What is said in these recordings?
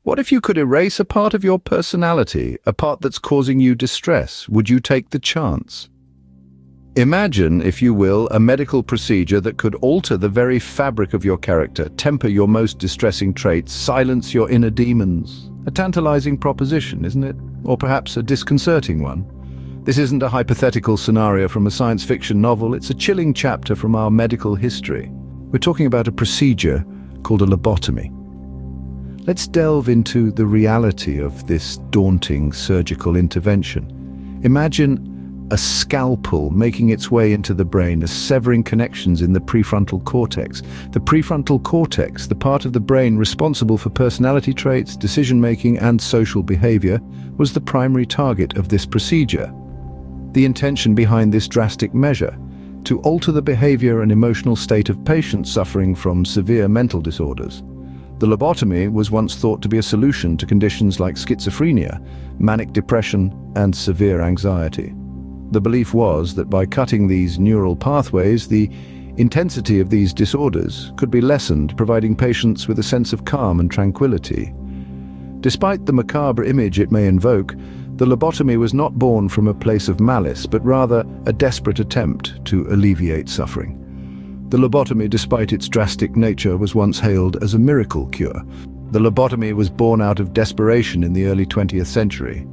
What if you could erase a part of your personality, a part that's causing you distress? Would you take the chance? Imagine, if you will, a medical procedure that could alter the very fabric of your character, temper your most distressing traits, silence your inner demons. A tantalizing proposition, isn't it? Or perhaps a disconcerting one. This isn't a hypothetical scenario from a science fiction novel, it's a chilling chapter from our medical history. We're talking about a procedure called a lobotomy. Let's delve into the reality of this daunting surgical intervention. Imagine a scalpel making its way into the brain, severing connections in the prefrontal cortex. The prefrontal cortex, the part of the brain responsible for personality traits, decision-making, and social behavior, was the primary target of this procedure. The intention behind this drastic measure: to alter the behavior and emotional state of patients suffering from severe mental disorders. The lobotomy was once thought to be a solution to conditions like schizophrenia, manic depression, and severe anxiety. The belief was that by cutting these neural pathways, the intensity of these disorders could be lessened, providing patients with a sense of calm and tranquility. Despite the macabre image it may invoke, the lobotomy was not born from a place of malice, but rather a desperate attempt to alleviate suffering. The lobotomy, despite its drastic nature, was once hailed as a miracle cure. The lobotomy was born out of desperation in the early 20th century.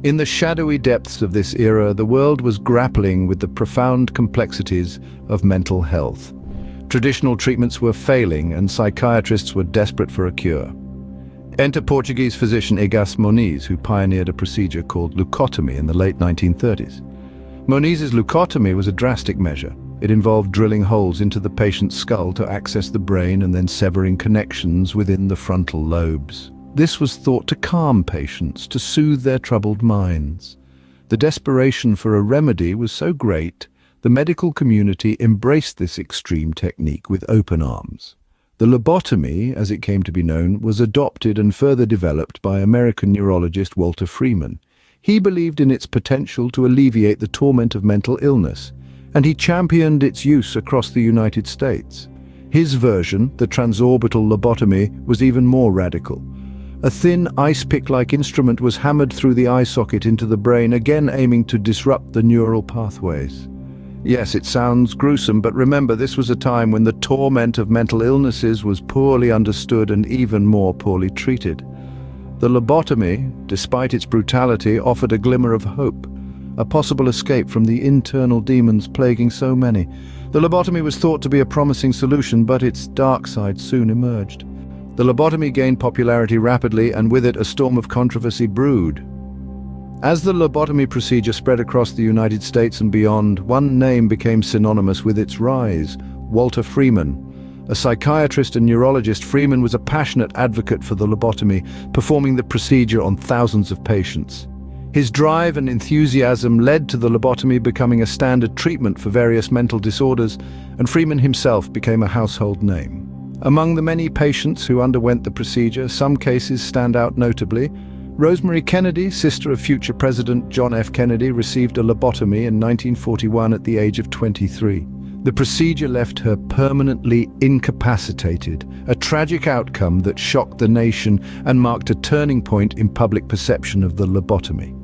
In the shadowy depths of this era, the world was grappling with the profound complexities of mental health. Traditional treatments were failing, and psychiatrists were desperate for a cure. Enter Portuguese physician Egas Moniz, who pioneered a procedure called leucotomy in the late 1930s. Moniz's leucotomy was a drastic measure. It involved drilling holes into the patient's skull to access the brain and then severing connections within the frontal lobes. This was thought to calm patients, to soothe their troubled minds. The desperation for a remedy was so great, the medical community embraced this extreme technique with open arms. The lobotomy, as it came to be known, was adopted and further developed by American neurologist Walter Freeman. He believed in its potential to alleviate the torment of mental illness, and he championed its use across the United States. His version, the transorbital lobotomy, was even more radical. A thin, ice-pick-like instrument was hammered through the eye socket into the brain, again aiming to disrupt the neural pathways. Yes, it sounds gruesome, but remember, this was a time when the torment of mental illnesses was poorly understood and even more poorly treated. The lobotomy, despite its brutality, offered a glimmer of hope, a possible escape from the internal demons plaguing so many. The lobotomy was thought to be a promising solution, but its dark side soon emerged. The lobotomy gained popularity rapidly, and with it a storm of controversy brewed. As the lobotomy procedure spread across the United States and beyond, one name became synonymous with its rise: Walter Freeman. A psychiatrist and neurologist, Freeman was a passionate advocate for the lobotomy, performing the procedure on thousands of patients. His drive and enthusiasm led to the lobotomy becoming a standard treatment for various mental disorders, and Freeman himself became a household name. Among the many patients who underwent the procedure, some cases stand out notably. Rosemary Kennedy, sister of future President John F. Kennedy, received a lobotomy in 1941 at the age of 23. The procedure left her permanently incapacitated, a tragic outcome that shocked the nation and marked a turning point in public perception of the lobotomy.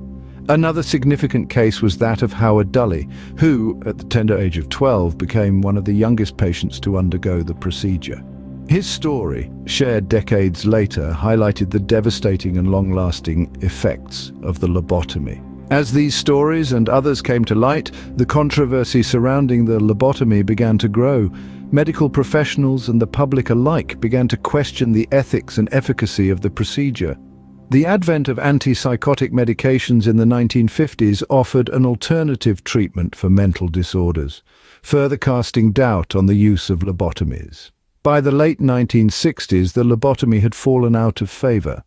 Another significant case was that of Howard Dully, who, at the tender age of 12, became one of the youngest patients to undergo the procedure. His story, shared decades later, highlighted the devastating and long-lasting effects of the lobotomy. As these stories and others came to light, the controversy surrounding the lobotomy began to grow. Medical professionals and the public alike began to question the ethics and efficacy of the procedure. The advent of antipsychotic medications in the 1950s offered an alternative treatment for mental disorders, further casting doubt on the use of lobotomies. By the late 1960s, the lobotomy had fallen out of favor.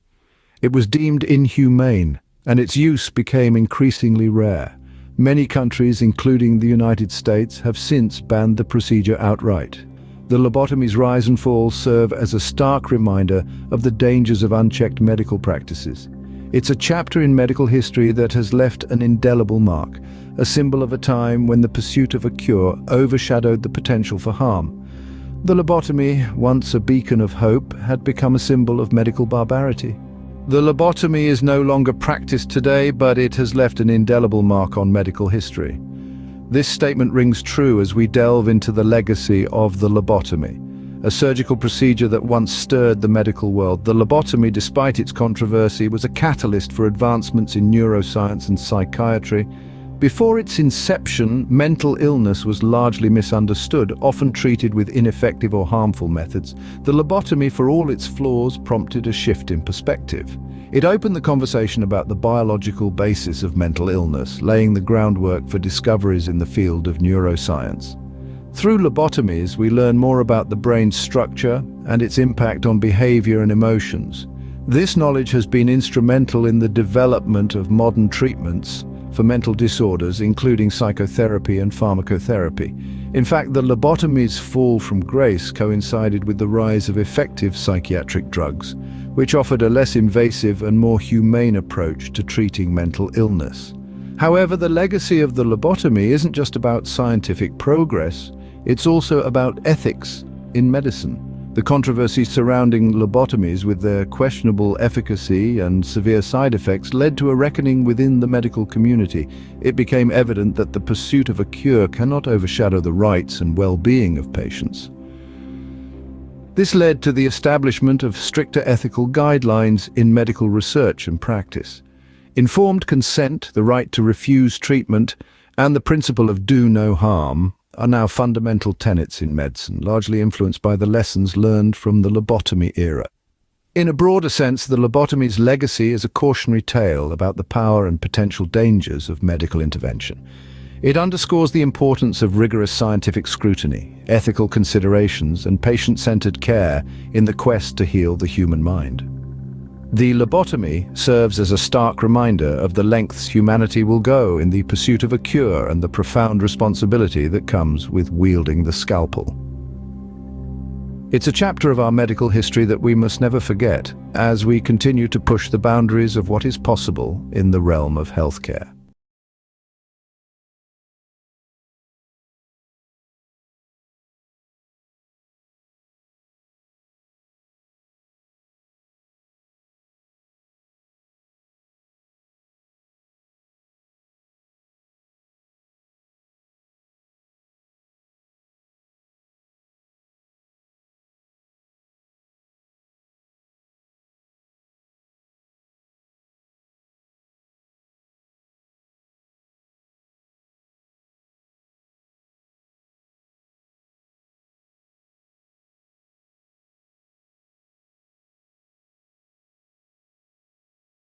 It was deemed inhumane, and its use became increasingly rare. Many countries, including the United States, have since banned the procedure outright. The lobotomy's rise and fall serve as a stark reminder of the dangers of unchecked medical practices. It's a chapter in medical history that has left an indelible mark, a symbol of a time when the pursuit of a cure overshadowed the potential for harm. The lobotomy, once a beacon of hope, had become a symbol of medical barbarity. The lobotomy is no longer practiced today, but it has left an indelible mark on medical history. This statement rings true as we delve into the legacy of the lobotomy, a surgical procedure that once stirred the medical world. The lobotomy, despite its controversy, was a catalyst for advancements in neuroscience and psychiatry. Before its inception, mental illness was largely misunderstood, often treated with ineffective or harmful methods. The lobotomy, for all its flaws, prompted a shift in perspective. It opened the conversation about the biological basis of mental illness, laying the groundwork for discoveries in the field of neuroscience. Through lobotomies, we learn more about the brain's structure and its impact on behavior and emotions. This knowledge has been instrumental in the development of modern treatments for mental disorders, including psychotherapy and pharmacotherapy. In fact, the lobotomy's fall from grace coincided with the rise of effective psychiatric drugs, which offered a less invasive and more humane approach to treating mental illness. However, the legacy of the lobotomy isn't just about scientific progress, it's also about ethics in medicine. The controversy surrounding lobotomies, with their questionable efficacy and severe side effects, led to a reckoning within the medical community. It became evident that the pursuit of a cure cannot overshadow the rights and well-being of patients. This led to the establishment of stricter ethical guidelines in medical research and practice. Informed consent, the right to refuse treatment, and the principle of do no harm are now fundamental tenets in medicine, largely influenced by the lessons learned from the lobotomy era. In a broader sense, the lobotomy's legacy is a cautionary tale about the power and potential dangers of medical intervention. It underscores the importance of rigorous scientific scrutiny, ethical considerations, and patient-centered care in the quest to heal the human mind. The lobotomy serves as a stark reminder of the lengths humanity will go in the pursuit of a cure and the profound responsibility that comes with wielding the scalpel. It's a chapter of our medical history that we must never forget as we continue to push the boundaries of what is possible in the realm of healthcare.